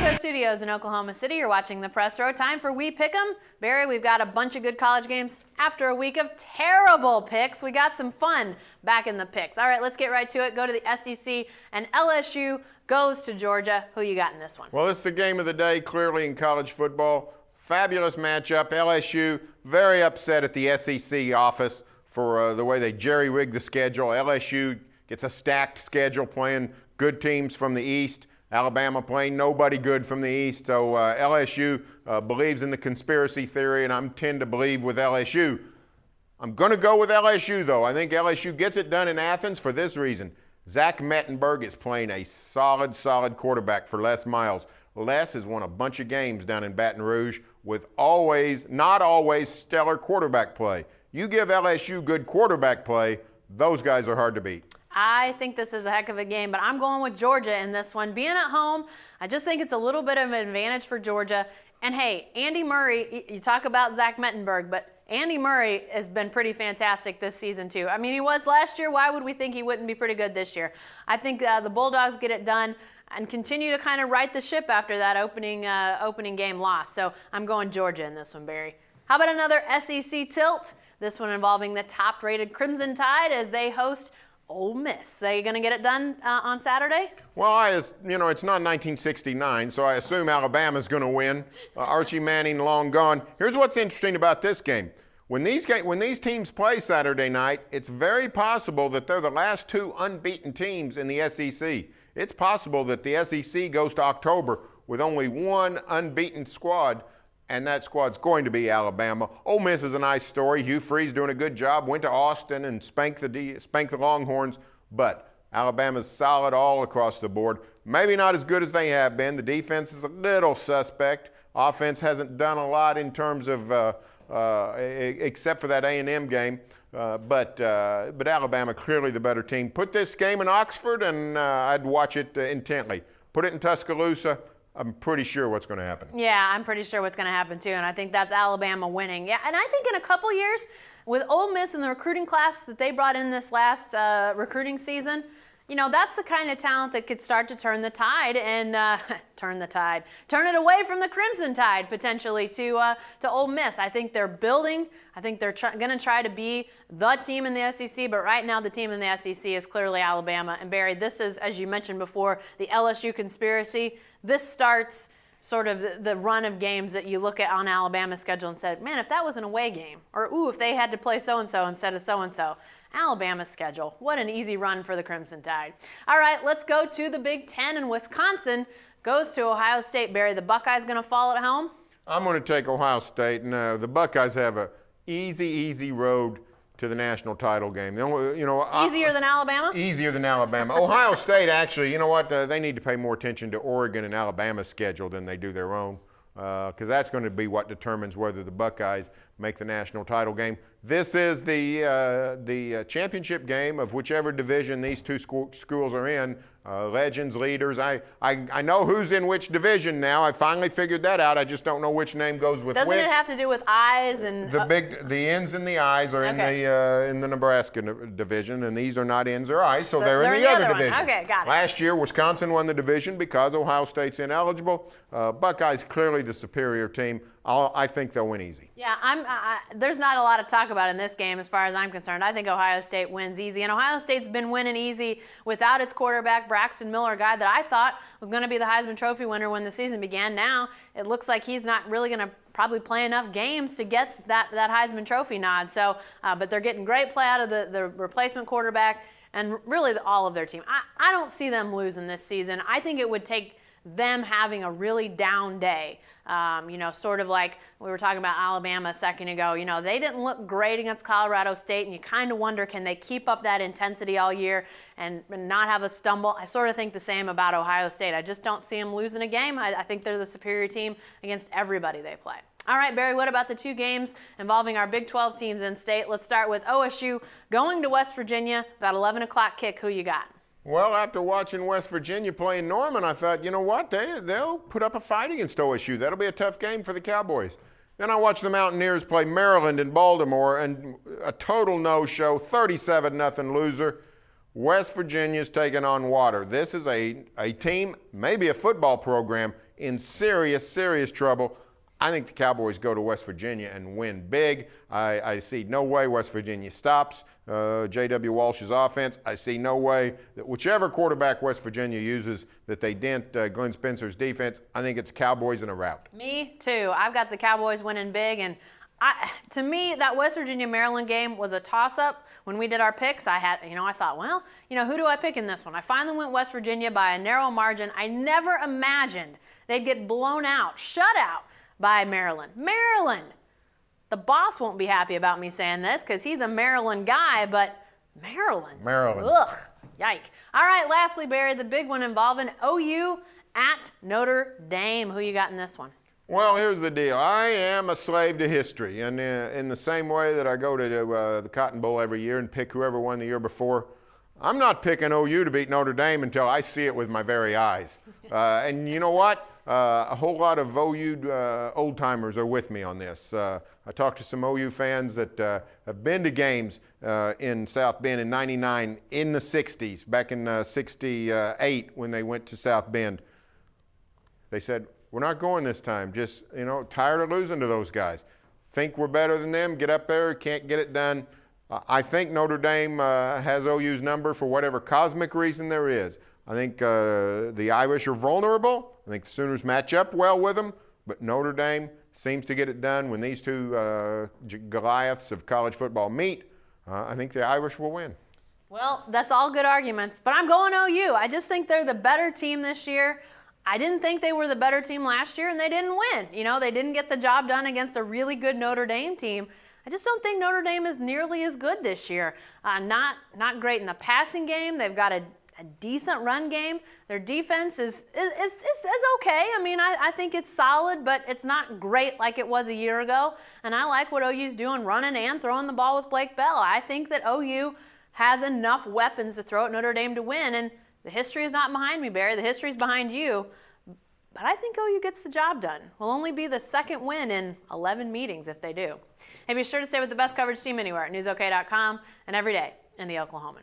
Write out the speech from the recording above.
Coast Studios in Oklahoma City. You're watching the Press Row. Time for We Pick 'em. Barry, we've got a bunch of good college games. After a week of terrible picks, we got some fun back in the picks. All right, let's get right to it. Go to the SEC, and LSU goes to Georgia. Who you got in this one? Well, it's the game of the day, clearly, in college football. Fabulous matchup. LSU very upset at the SEC office for the way they jerry-rigged the schedule. LSU gets a stacked schedule playing good teams from the East. Alabama playing nobody good from the East. So LSU believes in the conspiracy theory, and I tend to believe with LSU. I'm going to go with LSU, though. I think LSU gets it done in Athens for this reason. Zach Mettenberg is playing a solid quarterback for Les Miles. Les has won a bunch of games down in Baton Rouge with not always stellar quarterback play. You give LSU good quarterback play, those guys are hard to beat. I think this is a heck of a game, but I'm going with Georgia in this one. Being at home, I just think it's a little bit of an advantage for Georgia. And hey, Andy Murray, you talk about Zach Mettenberg, but Andy Murray has been pretty fantastic this season too. I mean, he was last year. Why would we think he wouldn't be pretty good this year? I think the Bulldogs get it done and continue to kind of right the ship after that opening game loss. So I'm going Georgia in this one, Barry. How about another SEC tilt? This one involving the top-rated Crimson Tide as they host Ole Miss. Are you going to get it done on Saturday? Well, it's not 1969, so I assume Alabama's going to win. Archie Manning long gone. Here's what's interesting about this game. When these teams play Saturday night, it's very possible that they're the last two unbeaten teams in the SEC. It's possible that the SEC goes to October with only one unbeaten squad, and that squad's going to be Alabama. Ole Miss is a nice story. Hugh Freeze doing a good job. Went to Austin and spanked the Longhorns. But Alabama's solid all across the board. Maybe not as good as they have been. The defense is a little suspect. Offense hasn't done a lot in terms of except for that A&M game. But Alabama clearly the better team. Put this game in Oxford, and I'd watch it intently. Put it in Tuscaloosa. I'm pretty sure what's going to happen. Yeah, I'm pretty sure what's going to happen too, and I think that's Alabama winning. Yeah, and I think in a couple years, with Ole Miss and the recruiting class that they brought in this last recruiting season, that's the kind of talent that could start to turn the tide and turn it away from the Crimson Tide potentially to Ole Miss. I think they're building. I think they're going to try to be the team in the SEC, but right now the team in the SEC is clearly Alabama. And Barry, this is, as you mentioned before, the LSU conspiracy. This starts sort of the run of games that you look at on Alabama's schedule and said, man, if that was an away game, or if they had to play so-and-so instead of so-and-so. Alabama's schedule. What an easy run for the Crimson Tide. All right, let's go to the Big Ten, and Wisconsin goes to Ohio State. Barry, the Buckeyes going to fall at home? I'm going to take Ohio State, and the Buckeyes have a easy road to the national title game. Easier than Alabama? Easier than Alabama. Ohio State, actually, you know what? They need to pay more attention to Oregon and Alabama's schedule than they do their own, because that's going to be what determines whether the Buckeyes make the national title game. This is the championship game of whichever division these two schools are in. Legends, leaders. I know who's in which division now. I finally figured that out. I just don't know which name goes with Doesn't which. Doesn't it have to do with eyes and the N's and the I's are in the Nebraska division, and these are not N's or I's, so they're in the other division. Okay, got it. Last year, Wisconsin won the division because Ohio State's ineligible. Buckeyes clearly the superior team. I think they'll win easy. Yeah, there's not a lot to talk about in this game as far as I'm concerned. I think Ohio State wins easy, and Ohio State's been winning easy without its quarterback, Braxton Miller, a guy that I thought was going to be the Heisman Trophy winner when the season began. Now it looks like he's not really going to probably play enough games to get that Heisman Trophy nod. So, but they're getting great play out of the replacement quarterback and really all of their team. I don't see them losing this season. I think it would take them having a really down day. Sort of like we were talking about Alabama a second ago. They didn't look great against Colorado State, and you kind of wonder, can they keep up that intensity all year and not have a stumble? I sort of think the same about Ohio State. I just don't see them losing a game. I think they're the superior team against everybody they play. All right, Barry, what about the two games involving our Big 12 teams in state? Let's start with OSU going to West Virginia, about 11 o'clock kick. Who you got? Well, after watching West Virginia playing Norman, I thought, you know what, they'll put up a fight against OSU. That'll be a tough game for the Cowboys. Then I watched the Mountaineers play Maryland in Baltimore, and a total no-show, 37-0 loser. West Virginia's taking on water. This is a team, maybe a football program, in serious, serious trouble. I think the Cowboys go to West Virginia and win big. I see no way West Virginia stops J.W. Walsh's offense. I see no way that whichever quarterback West Virginia uses that they dent Glenn Spencer's defense. I think it's Cowboys in a rout. Me too. I've got the Cowboys winning big, and to me, that West Virginia-Maryland game was a toss-up. When we did our picks, I thought, well, who do I pick in this one? I finally went West Virginia by a narrow margin. I never imagined they'd get blown out, shut out by Maryland. Maryland! The boss won't be happy about me saying this because he's a Maryland guy, but Maryland. Ugh, yike. All right, lastly, Barry, the big one involving OU at Notre Dame. Who you got in this one? Well, here's the deal. I am a slave to history, and in the same way that I go to the Cotton Bowl every year and pick whoever won the year before, I'm not picking OU to beat Notre Dame until I see it with my very eyes. And you know what? A whole lot of OU old-timers are with me on this. I talked to some OU fans that have been to games in South Bend in '99, in the 60s, back in '68 when they went to South Bend. They said, we're not going this time. Just, tired of losing to those guys. Think we're better than them, get up there, can't get it done. I think Notre Dame has OU's number for whatever cosmic reason there is. I think the Irish are vulnerable. I think the Sooners match up well with them, but Notre Dame seems to get it done when these two Goliaths of college football meet. I think the Irish will win. Well, that's all good arguments, but I'm going OU. I just think they're the better team this year. I didn't think they were the better team last year, and they didn't win. They didn't get the job done against a really good Notre Dame team. I just don't think Notre Dame is nearly as good this year. Not great in the passing game. They've got a decent run game. Their defense is okay. I think it's solid, but it's not great like it was a year ago. And I like what OU's doing, running and throwing the ball with Blake Bell. I think that OU has enough weapons to throw at Notre Dame to win. And the history is not behind me, Barry. The history is behind you. But I think OU gets the job done. Will only be the second win in 11 meetings if they do. Hey, be sure to stay with the best coverage team anywhere at newsok.com and every day in the Oklahoman.